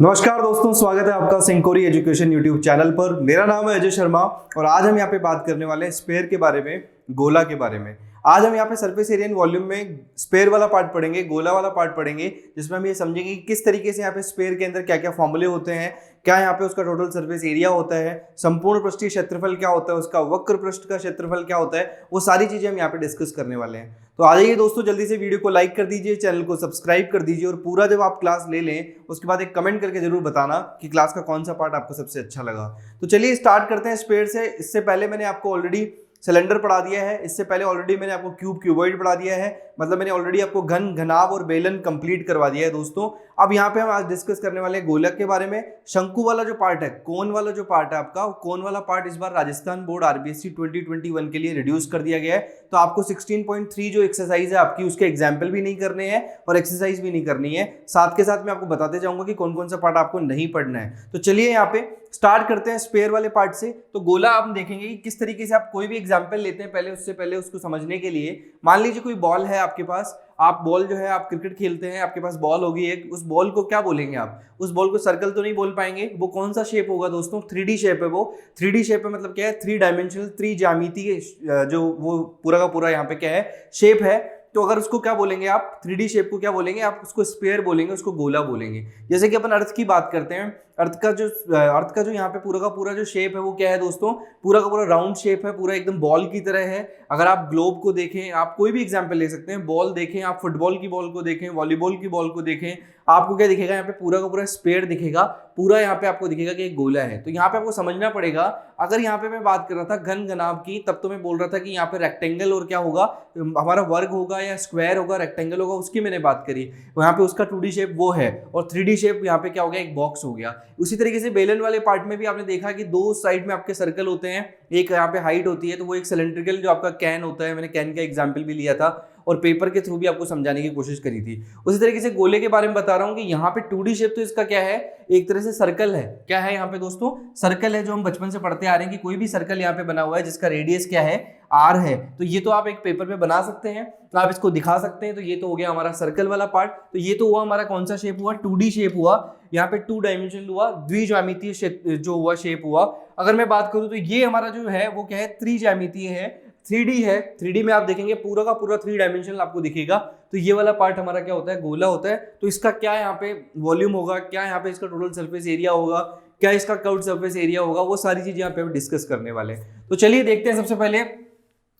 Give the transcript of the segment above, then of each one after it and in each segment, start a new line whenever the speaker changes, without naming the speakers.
नमस्कार दोस्तों, स्वागत है आपका सिंकोरी एजुकेशन यूट्यूब चैनल पर। मेरा नाम है अजय शर्मा और आज हम यहाँ पे बात करने वाले हैं स्पेयर के बारे में, गोला के बारे में। आज हम यहाँ पे सरफेस एरिया एंड वॉल्यूम में स्पेयर वाला पार्ट पढ़ेंगे, गोला वाला पार्ट पढ़ेंगे, जिसमें हम ये समझेंगे कि किस तरीके से यहाँ पे स्पेयर के अंदर क्या क्या फॉर्मूले होते हैं, क्या यहाँ पे उसका टोटल सरफेस एरिया होता है, संपूर्ण पृष्ठीय क्षेत्रफल क्या होता है, उसका वक्र पृष्ठ का क्षेत्रफल क्या होता है, वो सारी चीजें हम यहाँ पे डिस्कस करने वाले हैं। तो आ जाइए दोस्तों, जल्दी से वीडियो को लाइक कर दीजिए, चैनल को सब्सक्राइब कर दीजिए और पूरा जब आप क्लास ले लें उसके बाद एक कमेंट करके जरूर बताना कि क्लास का कौन सा पार्ट आपको सबसे अच्छा लगा। तो चलिए स्टार्ट करते हैं स्पेयर से। इससे पहले मैंने आपको ऑलरेडी सिलेंडर पढ़ा दिया है, इससे पहले ऑलरेडी मैंने आपको क्यूब क्यूबॉइड पढ़ा दिया है, मतलब मैंने ऑलरेडी आपको घन घनाभ और बेलन कंप्लीट करवा दिया है दोस्तों। अब यहाँ पे हम आज डिस्कस करने वाले हैं गोलक के बारे में। शंकु वाला जो पार्ट है, कोन वाला जो पार्ट है आपका, कोन वाला पार्ट इस बार राजस्थान बोर्ड आरबीएससी 2021 के लिए रिड्यूस कर दिया गया है। तो आपको 16.3 जो एक्सरसाइज है आपकी, उसके एग्जाम्पल भी नहीं करने हैं और एक्सरसाइज भी नहीं करनी है। साथ के साथ मैं आपको बताते जाऊंगा कि कौन कौन सा पार्ट आपको नहीं पढ़ना है। तो चलिए यहाँ पे स्टार्ट करते हैं स्पेयर वाले पार्ट से। तो गोला आप देखेंगे कि किस तरीके से आप कोई भी एग्जाम्पल लेते हैं, पहले उससे पहले उसको समझने के लिए मान लीजिए कोई बॉल है आपके पास, आप बॉल जो है आप क्रिकेट खेलते हैं, आपके पास बॉल होगी एक, उस बॉल को क्या बोलेंगे आप? उस बॉल को सर्कल तो नहीं बोल पाएंगे। वो कौन सा शेप होगा दोस्तों? 3D शेप है। वो 3D शेप है, मतलब क्या है? 3 डायमेंशनल, त्रिज्यामितीय जो वो पूरा का पूरा यहाँ पे क्या है, शेप है। तो अगर उसको क्या बोलेंगे आप? 3D शेप को क्या बोलेंगे आप? उसको स्पेयर बोलेंगे, उसको गोला बोलेंगे। जैसे कि अपन अर्थ की बात करते हैं, अर्थ का जो यहाँ पे पूरा का पूरा जो शेप है वो क्या है दोस्तों? पूरा का पूरा राउंड शेप है, पूरा एकदम बॉल की तरह है। अगर आप ग्लोब को देखें, आप कोई भी एग्जांपल ले सकते हैं, बॉल देखें, आप फुटबॉल की बॉल को देखें, वॉलीबॉल की बॉल को देखें, आपको क्या दिखेगा? यहाँ पे पूरा का पूरा स्पेयर दिखेगा, पूरा यहाँ पे आपको दिखेगा कि एक गोला है। तो यहाँ पे आपको समझना पड़ेगा, अगर यहाँ पे मैं बात कर रहा था घन घनाभ की, तब तो मैं बोल रहा था कि यहाँ पे रेक्टेंगल और क्या होगा, हमारा वर्ग होगा या स्क्वायर होगा, रेक्टेंगल होगा, उसकी मैंने बात करी। यहाँ पे उसका 2D शेप वो है और 3D शेप यहाँ पे क्या हो गया? एक बॉक्स हो गया। उसी तरीके से बेलन वाले पार्ट में भी आपने देखा कि दो साइड में आपके सर्कल होते हैं, एक यहाँ पे हाइट होती है, तो वो एक सिलेंड्रिकल जो आपका कैन होता है, मैंने कैन का एग्जांपल भी लिया था और पेपर के थ्रू भी आपको समझाने की कोशिश करी थी। उसी तरीके से गोले के बारे में बता रहा हूं कि यहाँ पे 2D शेप तो इसका क्या है? एक तरह से सर्कल है। क्या है यहाँ पे दोस्तों? सर्कल है, जो हम बचपन से पढ़ते आ रहे हैं कि कोई भी सर्कल यहाँ पे बना हुआ है जिसका रेडियस क्या है? R है। तो ये तो आप एक पेपर पे बना सकते हैं, तो आप इसको दिखा सकते हैं। तो ये तो हो गया हमारा सर्कल वाला पार्ट। तो ये तो हुआ हमारा कौन सा शेप हुआ? 2D शेप हुआ। यहाँ पे 2 डायमेंशनल हुआ, द्विज्यामितीय जो हुआ शेप हुआ। अगर मैं बात करूं तो ये हमारा जो है वो क्या है? त्रिज्यामितीय है, 3D है। 3D में आप देखेंगे पूरा का पूरा 3 डायमेंशनल आपको दिखेगा। तो ये वाला पार्ट हमारा क्या होता है? गोला होता है। तो इसका क्या यहाँ पे वॉल्यूम होगा, क्या यहाँ पे इसका टोटल सरफेस एरिया होगा, क्या इसका कर्व्ड सरफेस एरिया होगा, वो सारी चीजें यहाँ पे हम डिस्कस करने वाले हैं। तो चलिए देखते हैं। सबसे पहले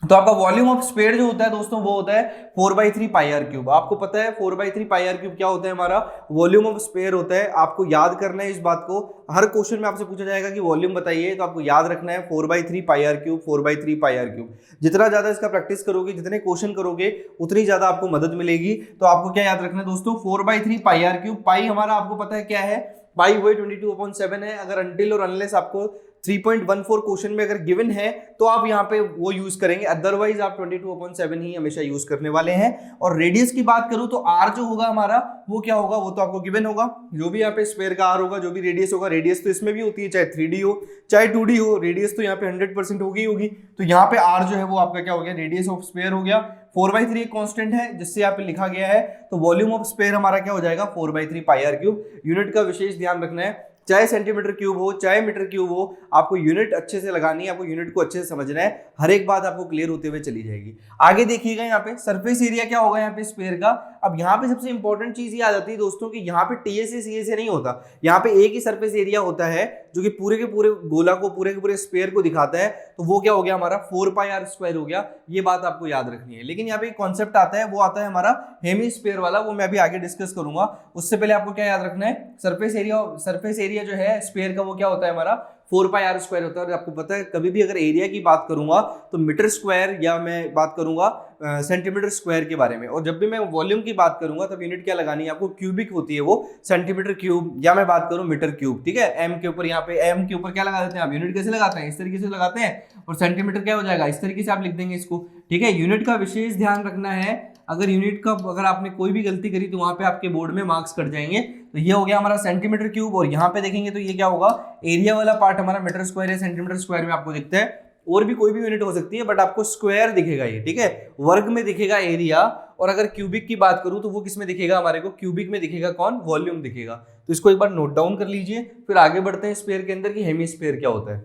तो आपका वॉल्यूम ऑफ स्पेयर जो होता है दोस्तों, वो होता है 4/3 पाई आर क्यूब। आपको पता है 4/3 पाई आर क्यूब क्या होता है? हमारा वॉल्यूम ऑफ स्पेयर होता है। आपको याद करना है इस बात को, हर क्वेश्चन में आपसे पूछा जाएगा कि वॉल्यूम बताइए, तो आपको याद रखना है 4/3 pi r cube, 4/3 pi r cube. जितना ज्यादा इसका प्रैक्टिस करोगे, जितने क्वेश्चन करोगे, उतनी ज्यादा आपको मदद मिलेगी। तो आपको क्या याद रखना है दोस्तों? 4/3 पाई आर क्यूब। पाई हमारा आपको पता है क्या है? पाई वही 22/7 है। अगर अनटिल और अनलेस आपको 3.14 क्वेश्चन में अगर गिवन है तो आप यहाँ पे वो यूज करेंगे, अदरवाइज आप 22/7 ही हमेशा यूज करने वाले हैं। और रेडियस की बात करूं तो R जो होगा हमारा, वो क्या होगा? वो तो आपको गिवन होगा। जो भी यहाँ पे स्पेयर का R होगा, जो भी रेडियस होगा, रेडियस तो इसमें भी होती है, चाहे 3D हो चाहे 2D हो, रेडियस तो यहाँ पे 100% होगी। तो यहाँ पे R जो है वो आपका क्या हो गया? रेडियस ऑफ स्पेयर हो गया। 4/3 एक कांस्टेंट है जिससे यहाँ पे लिखा गया है। तो वॉल्यूम ऑफ स्पेयर हमारा क्या हो जाएगा? 4/3 पाई आर क्यूब। यूनिट का विशेष ध्यान रखना है, चाहे सेंटीमीटर क्यूब हो चाहे मीटर क्यूब हो, आपको यूनिट अच्छे से लगानी है, आपको यूनिट को अच्छे से समझना है। हर एक बात आपको क्लियर होते हुए चली जाएगी। आगे देखिएगा यहाँ पे सरफेस एरिया क्या होगा यहाँ पे स्पेयर का। अब यहाँ पे सबसे इंपॉर्टेंट चीज ये आ जाती है दोस्तों कि यहाँ पे टीएसए सीएसए नहीं होता, यहाँ पे एक ही सरफेस एरिया होता है जो कि पूरे के पूरे गोला को, पूरे के पूरे स्पेयर को दिखाता है। तो वो क्या हो गया हमारा? 4πr² हो गया। ये बात आपको याद रखनी है। लेकिन यहाँ पे एक कॉन्सेप्ट आता है, वो आता है हमारा हेमिस्फीयर वाला, वो मैं अभी आगे डिस्कस करूंगा। उससे पहले आपको क्या याद रखना है? सरफेस एरिया जो है स्पेयर का, वो क्या होता है हमारा? 4πr² होता है। और आपको पता है कभी भी अगर एरिया की बात करूंगा तो मीटर स्क्वायर या मैं बात करूंगा सेंटीमीटर स्क्वायर के बारे में, और जब भी मैं वॉल्यूम की बात करूंगा तब यूनिट क्या लगानी है आपको? क्यूबिक होती है वो, सेंटीमीटर क्यूब, या मैं बात करूं मीटर क्यूब। ठीक है, एम के ऊपर, यहाँ पे एम के ऊपर क्या लगा देते हैं आप? यूनिट कैसे लगाते हैं? इस तरीके से लगाते हैं। और सेंटीमीटर क्या हो जाएगा? इस तरीके से आप लिख देंगे इसको। ठीक है, यूनिट का विशेष ध्यान रखना है। अगर यूनिट का अगर आपने कोई भी गलती करी तो वहां पे आपके बोर्ड में मार्क्स कट जाएंगे। तो ये हो गया हमारा सेंटीमीटर क्यूब। और यहाँ पे देखेंगे तो ये क्या होगा? एरिया वाला पार्ट हमारा मीटर स्क्वायर या सेंटीमीटर स्क्वायर में आपको दिखता है। और भी कोई भी यूनिट हो सकती है, बट आपको स्क्वायर दिखेगा ये। ठीक है, वर्ग में दिखेगा एरिया। और अगर क्यूबिक की बात करूं तो वो किस में दिखेगा हमारे को? क्यूबिक में दिखेगा कौन? वॉल्यूम दिखेगा। तो इसको एक बार नोट डाउन कर लीजिए, फिर आगे बढ़ते हैं स्फीयर के अंदर कि हेमिस्फीयर क्या होता है।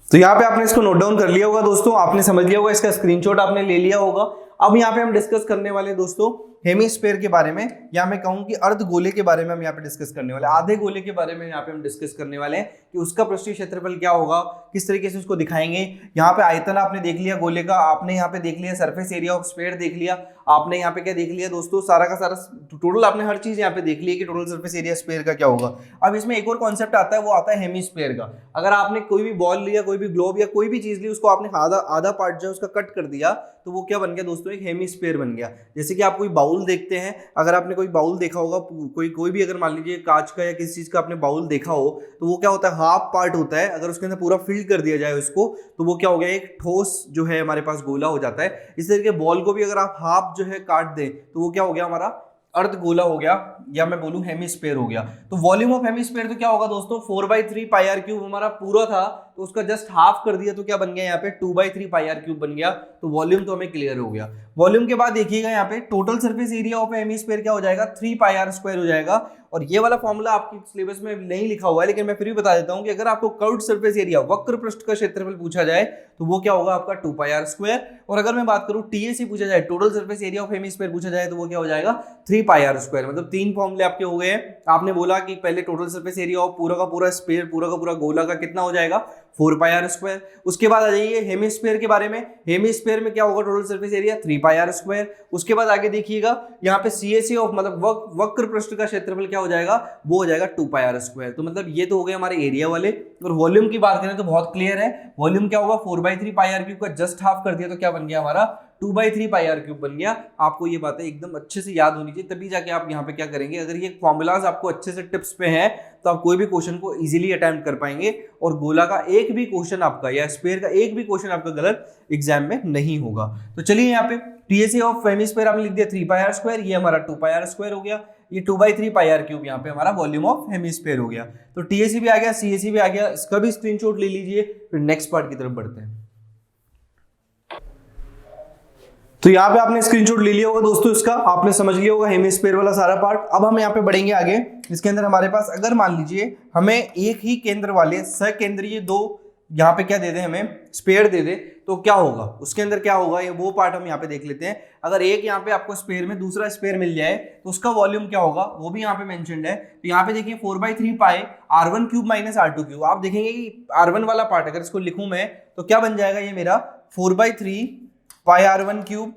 तो यहाँ पे आपने इसको नोट डाउन कर लिया होगा दोस्तों, आपने समझ लिया होगा, इसका स्क्रीनशॉट आपने ले लिया होगा। अब यहाँ पे हम डिस्कस करने वाले दोस्तों हेमिस्फीयर के बारे में, या मैं कहूँ कि अर्ध गोले के बारे में हम यहाँ पे डिस्कस करने वाले, आधे गोले के बारे में यहाँ पे हम डिस्कस करने वाले हैं कि उसका पृष्ठीय क्षेत्रफल क्या होगा, किस तरीके से उसको दिखाएंगे। यहाँ पे आयतन आपने देख लिया गोले का, आपने यहाँ पे देख लिया सरफेस एरिया ऑफ स्फीयर देख लिया, आपने यहाँ पे क्या देख लिया दोस्तों, सारा का सारा टोटल आपने हर चीज यहाँ पे देख ली है कि टोटल सरफेस एरिया स्फीयर का क्या होगा। अब इसमें एक और कॉन्सेप्ट आता है, वो आता है हेमिस्फीयर का। अगर आपने कोई भी बॉल लिया, कोई भी ग्लोब या कोई भी चीज ली, उसको आपने आधा पार्ट जो है उसका कट कर दिया, तो वो क्या बन गया दोस्तों, एक हेमिस्फीयर बन गया। जैसे कि आप कोई बाउल देखते हैं, अगर आपने कोई बाउल देखा होगा, कोई भी अगर मान लीजिए कांच का या किसी चीज का आपने बाउल देखा हो, तो वो क्या होता है, हाफ पार्ट होता है। अगर उसके अंदर पूरा फिल कर दिया जाए उसको, तो वो क्या हो गया, एक ठोस जो है हमारे पास गोला हो जाता है। इस तरीके बॉल को भी अगर आप हाफ जो है काट दें, तो वो क्या हो गया, हमारा अर्ध गोला हो गया, या मैं बोलूं हेमिस्फीयर हो गया। तो वॉल्यूम ऑफ हेमिस्फीयर तो क्या होगा दोस्तों, 4/3 पाई आर क्यूब हमारा पूरा था, तो उसका जस्ट हाफ कर दिया, तो क्या बन गया यहाँ पे 2/3 पाई आर क्यूब बन गया। तो वॉल्यूम तो हमें क्लियर हो गया। वॉल्यूम के बाद देखिएगा यहाँ पे total surface area of hemisphere क्या हो जाएगा, 3 पाई आर स्क्वायर हो जाएगा। और ये वाला फॉर्मूला आपकी सिलेबस में नहीं लिखा हुआ है, लेकिन मैं फिर भी बता देता हूं कि अगर आपको कर्व्ड सरफेस एरिया, वक्र पृष्ठ का क्षेत्रफल पूछा जाए, तो वो क्या होगा आपका 2 पाई आर स्क्वायर। और अगर मैं बात करूं टीएसी पूछा जाए, total surface area of hemisphere पूछा जाए, तो वो क्या हो जाएगा 3 पाई आर स्क्वायर। मतलब 3 फॉर्मूले आपके हो गए हैं। आपने बोला कि पहले टोटल सरफेस एरिया ऑफ पूरा का पूरा स्फीयर, पूरा का पूरा गोला का कितना हो जाएगा, 4 पाई आर स्क्वायर। उसके बाद आ जाइए हेमिस्फीयर के बारे में। हेमिस्फीयर में क्या होगा total surface area, 3 pi r square. उसके बाद आगे देखिएगा यहाँ पे सीएसी ऑफ मतलब वक्र पृष्ठ का क्षेत्रफल क्या हो जाएगा, वो हो जाएगा 2 पाई आर स्क्वायर। तो मतलब ये तो हो गए हमारे एरिया वाले। और वॉल्यूम की बात करें तो बहुत क्लियर है, वॉल्यूम क्या होगा, 4/3 पाई आर क्यूब का जस्ट हाफ कर दिया, तो क्या बन गया हमारा 2/3 पाई आर क्यूब बन गया। आपको ये बातें एकदम अच्छे से याद होनी चाहिए, तभी जाके आप यहाँ पे क्या करेंगे। अगर ये फॉर्मूलाज आपको अच्छे से टिप्स पे हैं, तो आप कोई भी क्वेश्चन को इजीली अटेम्प्ट कर पाएंगे, और गोला का एक भी क्वेश्चन आपका या स्फीयर का एक भी क्वेश्चन आपका गलत एग्जाम में नहीं होगा। तो चलिए यहाँ पे टीएसी ऑफ हेमिस्फीयर आपने लिख दिया 3 पाई आर स्क्वायर, ये हमारा 2 पाई आर स्क्वायर हो गया। ये 2/3 पाई आर क्यूब यहाँ पे हमारा वॉल्यूम ऑफ हेमिस्फीयर हो गया। तो टीएसी भी आ गया, सीएसी भी आ गया, इसका भी स्क्रीनशॉट ले लीजिए। फिर नेक्स्ट पार्ट की तरफ बढ़ते हैं। तो यहाँ पे आपने स्क्रीनशॉट ले लिया होगा दोस्तों, इसका आपने समझ लिया होगा हेमिस्फीयर वाला सारा पार्ट। अब हम यहाँ पे बढ़ेंगे आगे। इसके अंदर हमारे पास अगर मान लीजिए हमें एक ही केंद्र वाले सकेंद्रीय दो यहाँ पे क्या दे दे, हमें स्फीयर दे दे, तो क्या होगा उसके अंदर, क्या होगा ये वो पार्ट हम यहाँ पे देख लेते हैं। अगर एक यहाँ पे आपको स्फीयर में दूसरा स्फीयर मिल जाए, तो उसका वॉल्यूम क्या होगा वो भी यहाँ पे मेंशन्ड है। तो यहाँ पे देखिए 4/3 पाई r1 cube minus r2 cube. आप देखेंगे कि r1 वाला पार्ट अगर इसको लिखूं मैं, तो क्या बन जाएगा ये मेरा 4/3 पाई r1 क्यूब,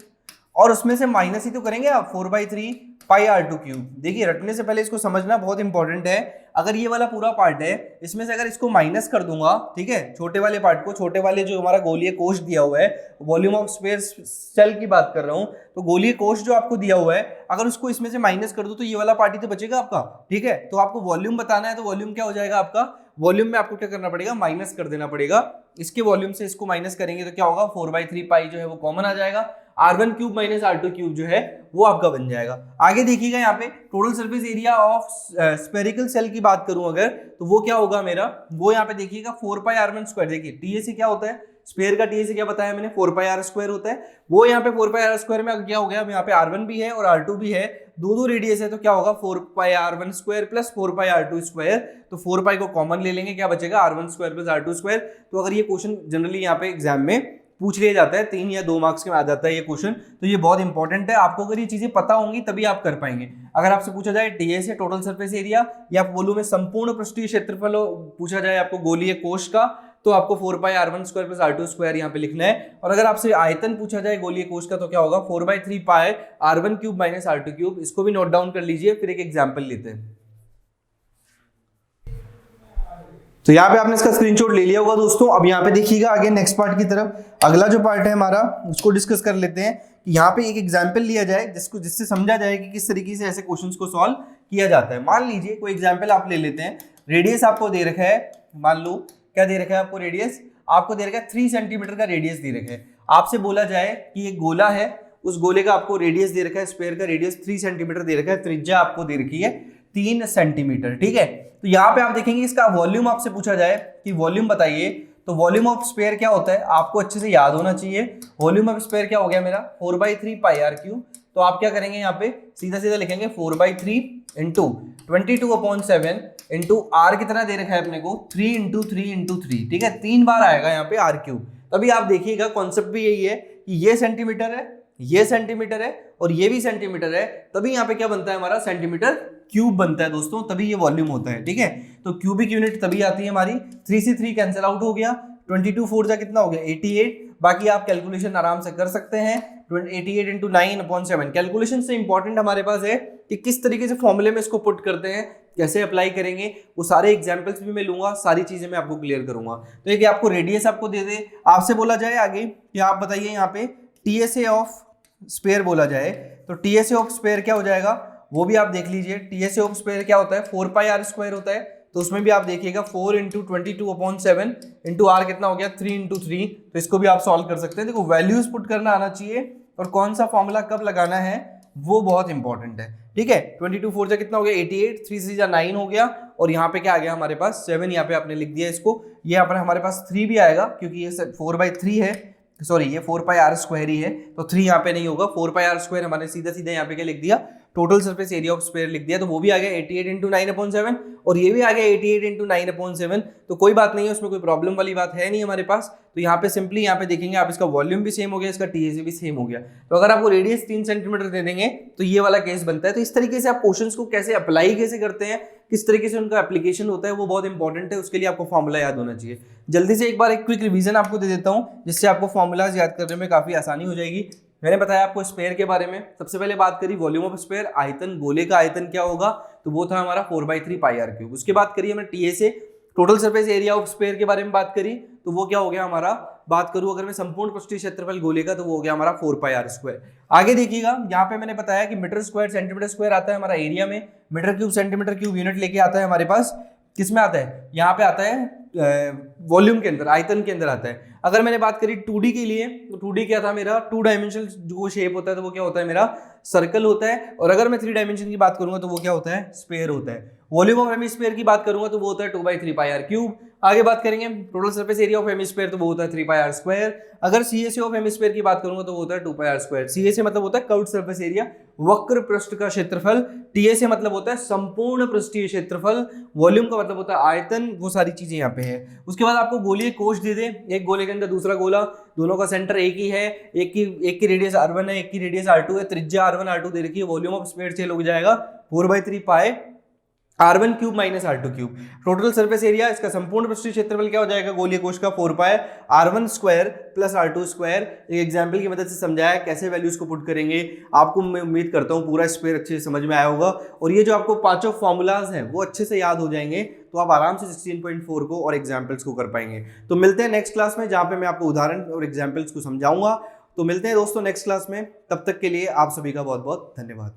और उसमें से माइनस ही तो करेंगे आप 4/3 पाई r2 क्यूब। देखिए रटने से पहले इसको समझना बहुत इंपॉर्टेंट है। अगर ये वाला पूरा पार्ट है, इसमें से अगर इसको माइनस कर दूंगा, ठीक है, छोटे वाले पार्ट को, छोटे वाले जो हमारा गोलीय कोश दिया हुआ है, वॉल्यूम ऑफ स्फीयर सेल की बात कर रहा हूं, तो गोलीय कोश जो आपको दिया हुआ है, अगर उसको इसमें से माइनस कर दूं, तो ये वाला पार्ट ही तो बचेगा आपका, ठीक है। तो आपको वॉल्यूम बताना है, तो वॉल्यूम क्या हो जाएगा आपका, वॉल्यूम में आपको क्या करना पड़ेगा, माइनस कर देना पड़ेगा। इसके वॉल्यूम से इसको माइनस करेंगे तो क्या होगा, 4/3 पाई जो है वो कॉमन आ जाएगा, r1 cube minus r2 cube जो है वो आपका बन जाएगा। आगे देखिएगा यहाँ पे total surface area of spherical shell की बात करूं अगर, तो वो क्या होगा मेरा, वो यहाँ पे देखिएगा 4 पाई r1 स्क्वायर। देखिए टीएसी क्या होता है, स्फीयर का टीएसी क्या बताया मैंने, 4 पाई आर स्क्वायर होता है। वो यहाँ पे 4 पाई आर स्क्वायर में क्या हो गया, यहाँ पे r1 भी है और r2 भी है, दो रेडियस है, तो क्या होगा 4 पाई r1 स्क्वायर प्लस 4 पाई r2 स्क्वायर। तो 4 पाई को कॉमन ले लेंगे, क्या बचेगा r1 square plus r2 square. तो अगर ये क्वेश्चन जनरली यहाँ पे एग्जाम में पूछ लिया जाता है, 3 या 2 मार्क्स में आ जाता है ये क्वेश्चन, तो ये बहुत इंपॉर्टेंट है। आपको अगर ये चीजें पता होंगी तभी आप कर पाएंगे। अगर आपसे पूछा जाए टीएस टोटल सरफेस एरिया, या वॉल्यूम में संपूर्ण पृष्ठीय क्षेत्रफल पूछा जाए आपको गोलीय कोश का, तो आपको 4 पाई r1 square plus r2 square यहाँ पे लिखना है। और अगर आपसे आयतन पूछा जाए गोलीय कोश का, तो क्या होगा 4/3 पाई r1 cube minus r2 cube. इसको भी नोट डाउन कर लीजिए, फिर एक एग्जाम्पल लेते हैं। तो यहाँ पे आपने इसका स्क्रीनशॉट ले लिया होगा दोस्तों। अब यहाँ पे देखिएगा आगे नेक्स्ट पार्ट की तरफ। अगला जो पार्ट है हमारा, उसको डिस्कस कर लेते हैं कि यहाँ पे एक एग्जाम्पल लिया जाए जिससे समझा जाए कि किस तरीके से ऐसे क्वेश्चंस को सॉल्व किया जाता है। मान लीजिए कोई एग्जाम्पल आप ले लेते हैं। रेडियस आपको दे रखा है, मान लो क्या दे रखा है आपको, रेडियस आपको दे रखा है 3 सेंटीमीटर का रेडियस दे रखा है। आपसे बोला जाए कि एक गोला है, उस गोले का आपको रेडियस दे रखा है, स्फीयर का रेडियस 3 सेंटीमीटर दे रखा है, त्रिज्या आपको दे रखी है 3 सेंटीमीटर, ठीक है। तो यहाँ पे आप देखेंगे इसका वॉल्यूम आपसे पूछा जाए कि वॉल्यूम बताइए, तो वॉल्यूम ऑफ स्फीयर क्या होता है आपको अच्छे से याद होना चाहिए। वॉल्यूम ऑफ स्फीयर क्या हो गया मेरा 4/3 पाई r क्यूब,
तो आप क्या करेंगे यहाँ पे सीधा सीधा लिखेंगे 4/3 इंटू 22/7 इंटू आर कितना दे रखा है अपने को 3 इंटू 3 इंटू 3, ठीक है, 3 बार आएगा यहाँ पे आर क्यूब। तभी आप देखिएगा कॉन्सेप्ट भी यही है कि ये सेंटीमीटर है, ये सेंटीमीटर है और ये भी सेंटीमीटर है, तभी यहाँ पे क्या बनता है हमारा सेंटीमीटर क्यूब बनता है दोस्तों, तभी ये वॉल्यूम होता है, ठीक है। तो क्यूबिक यूनिट तभी आती है हमारी। 3 से 3 कैंसिल आउट हो गया, 22 4 जा कितना हो गया 88। बाकी आप कैलकुलेशन आराम से कर सकते हैं, 88 इंटू 9/7। कैलकुलेशन से इंपॉर्टेंट हमारे पास है कि किस तरीके से फॉर्मूले में इसको पुट करते हैं, कैसे अप्लाई करेंगे, वो सारे एग्जांपल्स भी मैं लूंगा, सारी चीजें मैं आपको क्लियर करूंगा। तो ये आपको रेडियस आपको दे दे, आपसे बोला जाए आगे कि आप बताइए यहाँ पे टीएसए ऑफ स्पेयर बोला जाए, तो टीएसए ऑफ स्पेयर क्या हो जाएगा वो भी आप देख लीजिए। टीएसए ऑफ स्पेयर क्या होता है 4πr² होता है, तो उसमें भी आप देखिएगा 4 इंटू 22/7 इंटू आर कितना हो गया 3 इंटू 3। तो इसको भी आप सॉल्व कर सकते हैं। देखो वैल्यूज पुट करना आना चाहिए और कौन सा फॉर्मूला कब लगाना है वो बहुत इंपॉर्टेंट है, ठीक है। 22 4 जा कितना हो गया 88, 3 3 जा 9 हो गया और यहाँ पे क्या आ गया हमारे पास 7, यहाँ पे आपने लिख दिया इसको। ये यहाँ पर हमारे पास 3 भी आएगा क्योंकि ये 4/3 है, सॉरी ये 4πr² ही है, तो 3 यहाँ पे नहीं होगा, 4πr² हमारे सीधा सीधा यहाँ पे क्या लिख दिया total surface area of sphere लिख दिया, तो वो भी आ गया 88 इंटू 9/7 और ये भी आ गया 88 इंटू 9/7। तो कोई बात नहीं है, उसमें कोई प्रॉब्लम वाली बात है नहीं हमारे पास। तो यहाँ पे सिंपली यहाँ पे देखेंगे आप, इसका वॉल्यूम भी सेम हो गया, इसका टीएसए भी सेम हो गया। तो अगर आपको रेडियस 3 सेंटीमीटर दे देंगे तो ये वाला केस बनता है। तो इस तरीके से आप क्वेश्चंस को कैसे अप्लाई कैसे करते हैं, किस तरीके से उनका एप्लीकेशन होता है, वो बहुत इंपॉर्टेंट है। उसके लिए आपको फॉर्मूला याद होना चाहिए। जल्दी से एक बार एक क्विक रिवीजन आपको दे देता हूँ, जिससे आपको फॉर्मूलाज याद करने में काफी आसानी हो जाएगी। मैंने बताया आपको स्पेयर के बारे में, सबसे पहले बात करी वॉल्यूम ऑफ स्पेयर, आयतन, गोले का आयतन क्या होगा, तो वो था हमारा 4/3πr³। उसके बाद करिए हमने TSA total surface area of sphere के बारे में बात करी, तो वो क्या हो गया हमारा, बात करूं अगर मैं संपूर्ण पृष्ठीय क्षेत्रफल गोले का, तो वो हो गया हमारा 4πr²। आगे देखिएगा यहाँ पे मैंने बताया कि मीटर स्क्वायर सेंटीमीटर स्क्वायर आता है हमारा एरिया में, metre cube centimetre cube unit लेके आता है हमारे पास, किस में आता है, यहाँ पे आता है वॉल्यूम के अंदर, आयतन के अंदर आता है। अगर मैंने बात करी 2D के लिए, तो 2D क्या था मेरा 2 डायमेंशनल जो शेप होता है, तो वो क्या होता है मेरा सर्कल होता है। और अगर मैं 3 डायमेंशन की बात करूंगा तो वो क्या होता है स्फीयर होता है। वॉल्यूम ऑफ हेमिस्फीयर की बात करूंगा तो वो होता है 2/3πr³। आगे बात करेंगे total surface area of hemisphere, तो वो होता है 3πr²। अगर सीएसए ऑफ हेमिस्फीयर की बात करूंगा तो वो होता है 2πr²। सीएसए मतलब होता है कर्व्ड सरफेस एरिया, वक्र पृष्ठ का क्षेत्रफल। टीएसए मतलब होता है संपूर्ण पृष्ठीय क्षेत्रफल। वॉल्यूम का मतलब होता है आयतन। वो सारी चीजें यहाँ पे है। उसके बाद आपको गोलीय कोश दे दे, एक गोले के अंदर दूसरा गोला, दोनों का सेंटर एक ही है, एक की रेडियस r1 है, एक की रेडियस r2 है, त्रिज्या r1 r2 दे रखी है। वॉल्यूम ऑफ स्फीयर से हो जाएगा 4/3π r1 cube minus r2 cube. Total surface area, इसका संपूर्ण पृष्ठीय क्षेत्रफल क्या हो जाएगा गोलीय कोश का 4π r1 square plus r2 square. एक एग्जांपल की मदद से समझाया कैसे वैल्यूज को पुट करेंगे। आपको मैं उम्मीद करता हूँ पूरा स्क्वायर अच्छे से समझ में आया होगा और ये जो आपको पांचों फॉर्मूलाज हैं वो अच्छे से याद हो जाएंगे, तो आप आराम से 16.4 को और एग्जाम्पल्स को कर पाएंगे। तो मिलते हैं नेक्स्ट क्लास में, जहाँ पे मैं आपको उदाहरण और एग्जाम्पल्स को समझाऊंगा। तो मिलते हैं दोस्तों नेक्स्ट क्लास में, तब तक के लिए आप सभी का बहुत बहुत धन्यवाद।